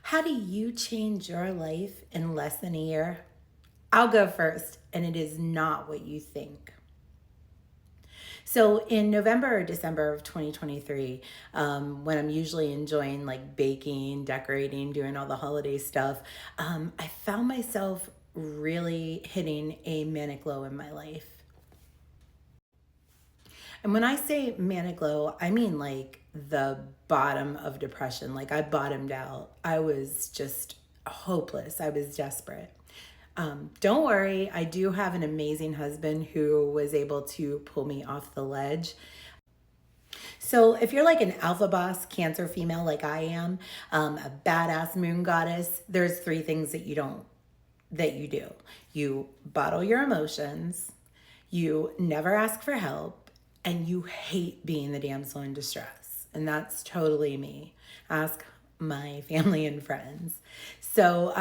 How do you change your life in less than a year? I'll go first, and it is not what you think. So in November or December of 2023, when I'm usually enjoying like baking, decorating, doing all the holiday stuff, I found myself really hitting a manic low in my life. And when I say manic low, I mean like the bottom of depression. Like I bottomed out. I was just hopeless. I was desperate. Don't worry, I do have an amazing husband who was able to pull me off the ledge. So if you're like an alpha boss Cancer female like I am, a badass moon goddess, there's three things that you do. You bottle your emotions, you never ask for help, and you hate being the damsel in distress. And that's totally me. Ask my family and friends. So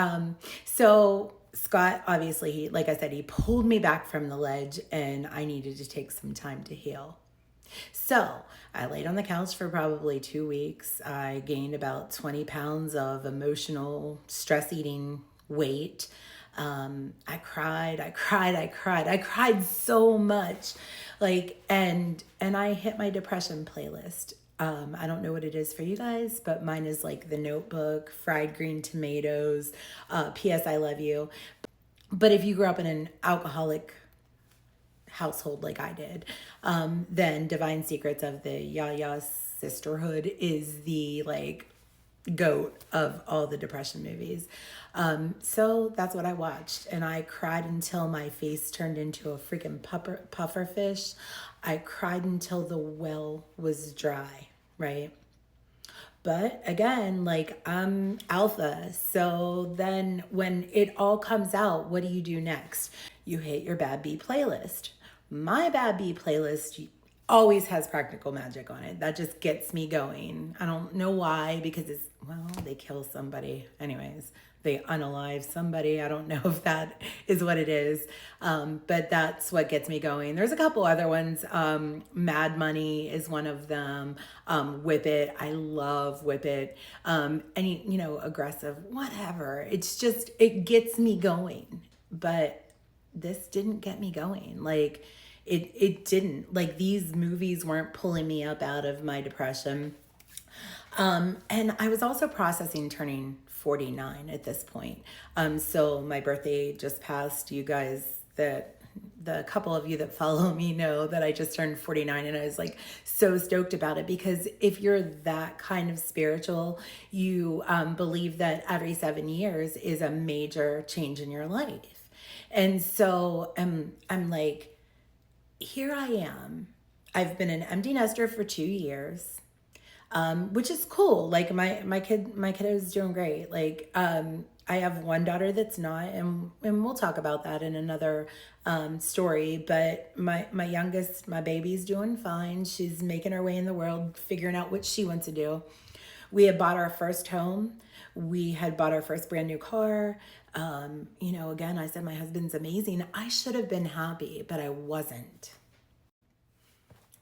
Scott, obviously, like I said, he pulled me back from the ledge and I needed to take some time to heal. So I laid on the couch for probably 2 weeks. I gained about 20 pounds of emotional stress eating weight. I cried so much. And I hit my depression playlist. I don't know what it is for you guys, but mine is like The Notebook, Fried Green Tomatoes, P.S. I Love You. But if you grew up in an alcoholic household like I did, then Divine Secrets of the Yaya Sisterhood is the like goat of all the depression movies. So that's what I watched, and I cried until my face turned into a freaking puffer fish. I cried until the well was dry, right? But again, like I'm alpha. So then when it all comes out, what do you do next? You hit your Bad B playlist. My Bad B playlist always has Practical Magic on it. That just gets me going. I don't know why, because they kill somebody. Anyways, they unalive somebody. I don't know if that is what it is. But that's what gets me going. There's a couple other ones. Mad Money is one of them. Whip It. I love Whip It. Any, aggressive, whatever. It's just, it gets me going. But this didn't get me going. Like, it didn't. Like, these movies weren't pulling me up out of my depression. And I was also processing turning 49 at this point. So my birthday just passed. You guys, the couple of you that follow me know that I just turned 49, and I was like so stoked about it, because if you're that kind of spiritual, you believe that every 7 years is a major change in your life. And so I'm like, here I am. I've been an empty nester for 2 years. Which is cool. Like my kiddo is doing great. Like, I have one daughter that's not, and we'll talk about that in another, story, but my youngest, my baby's doing fine. She's making her way in the world, figuring out what she wants to do. We had bought our first home. We had bought our first brand new car. Again, I said, my husband's amazing. I should have been happy, but I wasn't.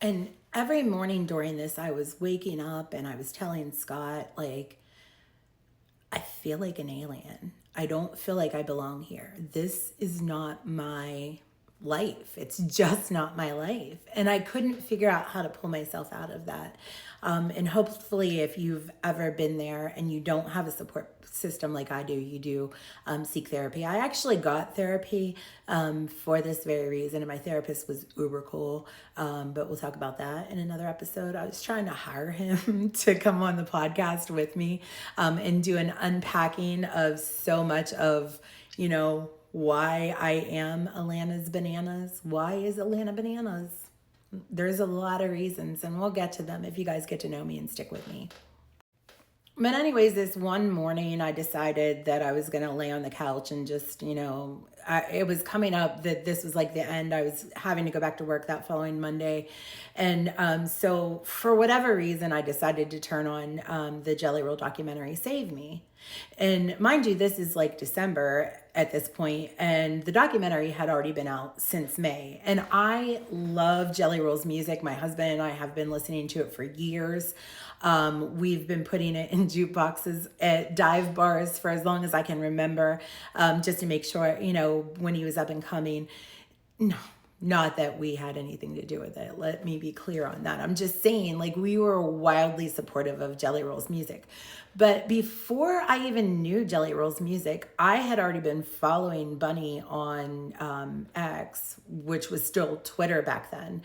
And every morning during this, I was waking up and I was telling Scott, like, I feel like an alien. I don't feel like I belong here. This is not my life. It's just not my life. And I couldn't figure out how to pull myself out of that. And hopefully, if you've ever been there and you don't have a support system like I do, you do seek therapy. I actually got therapy for this very reason, and my therapist was uber cool, but we'll talk about that in another episode. I was trying to hire him to come on the podcast with me and do an unpacking of so much of, why I am Alanna's Bananas. Why is Alanna Bananas? There's a lot of reasons, and we'll get to them if you guys get to know me and stick with me. But anyways, this one morning I decided that I was going to lay on the couch and just, it was coming up that this was like the end. I was having to go back to work that following Monday. And so for whatever reason, I decided to turn on the Jelly Roll documentary, Save Me. And mind you, this is like December, at this point, and the documentary had already been out since May. And I love Jelly Roll's music. My husband and I have been listening to it for years. We've been putting it in jukeboxes at dive bars for as long as I can remember, just to make sure, when he was up and coming. No, not that we had anything to do with it. Let me be clear on that. I'm just saying, like, we were wildly supportive of Jelly Roll's music. But before I even knew Jelly Roll's music, I had already been following Bunny on X, which was still Twitter back then.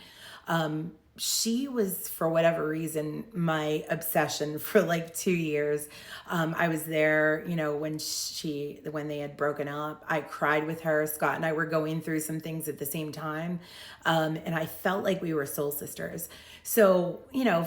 She was, for whatever reason, my obsession for like 2 years. I was there, when they had broken up. I cried with her. Scott and I were going through some things at the same time. And I felt like we were soul sisters. So,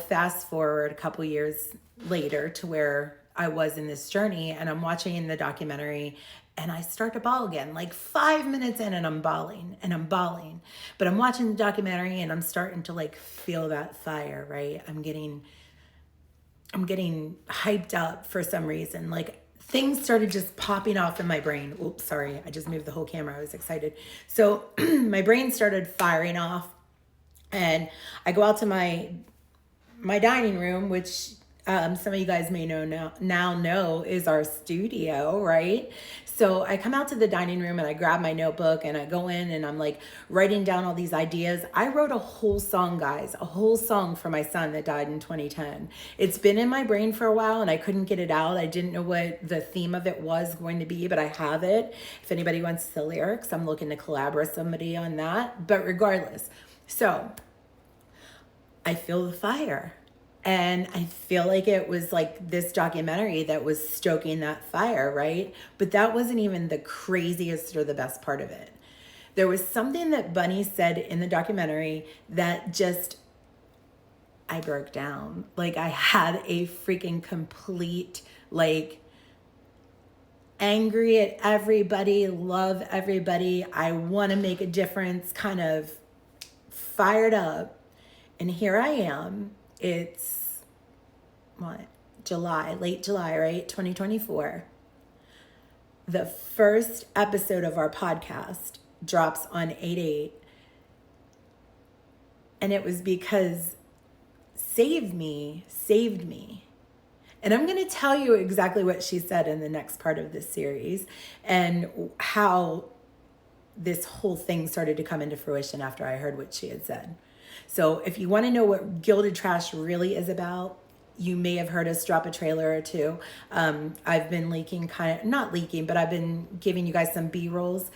fast forward a couple years later to where I was in this journey, and I'm watching the documentary, and I start to bawl again, like 5 minutes in, and I'm bawling. But I'm watching the documentary, and I'm starting to like feel that fire, right? I'm getting hyped up for some reason. Like, things started just popping off in my brain. Oops, sorry. I just moved the whole camera. I was excited. So my brain started firing off, and I go out to my dining room, which some of you guys may know is our studio, right? So I come out to the dining room and I grab my notebook and I go in and I'm like writing down all these ideas. I wrote a whole song, guys, a whole song for my son that died in 2010. It's been in my brain for a while and I couldn't get it out. I didn't know what the theme of it was going to be, but I have it. If anybody wants the lyrics, I'm looking to collaborate with somebody on that. But regardless, so I feel the fire. And I feel like it was like this documentary that was stoking that fire, right? But that wasn't even the craziest or the best part of it. There was something that Bunny said in the documentary that just, I broke down. Like, I had a freaking complete, like, angry at everybody, love everybody, I want to make a difference, kind of fired up. And here I am. It's late July, right? 2024. The first episode of our podcast drops on 8/8. And it was because saved me. And I'm going to tell you exactly what she said in the next part of this series and how this whole thing started to come into fruition after I heard what she had said. So if you want to know what Gilded Trash really is about, you may have heard us drop a trailer or two. I've been not leaking, but I've been giving you guys some B-rolls.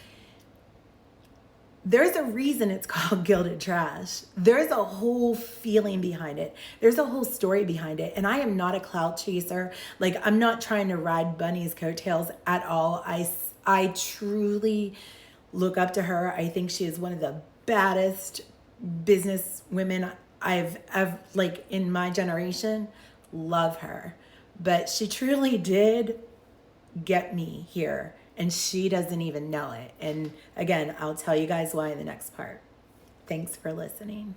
There's a reason it's called Gilded Trash. There's a whole feeling behind it. There's a whole story behind it. And I am not a clout chaser. Like, I'm not trying to ride Bunny's coattails at all. I truly look up to her. I think she is one of the baddest business women I've like in my generation. Love her. But she truly did get me here, and she doesn't even know it. And again, I'll tell you guys why in the next part. Thanks for listening.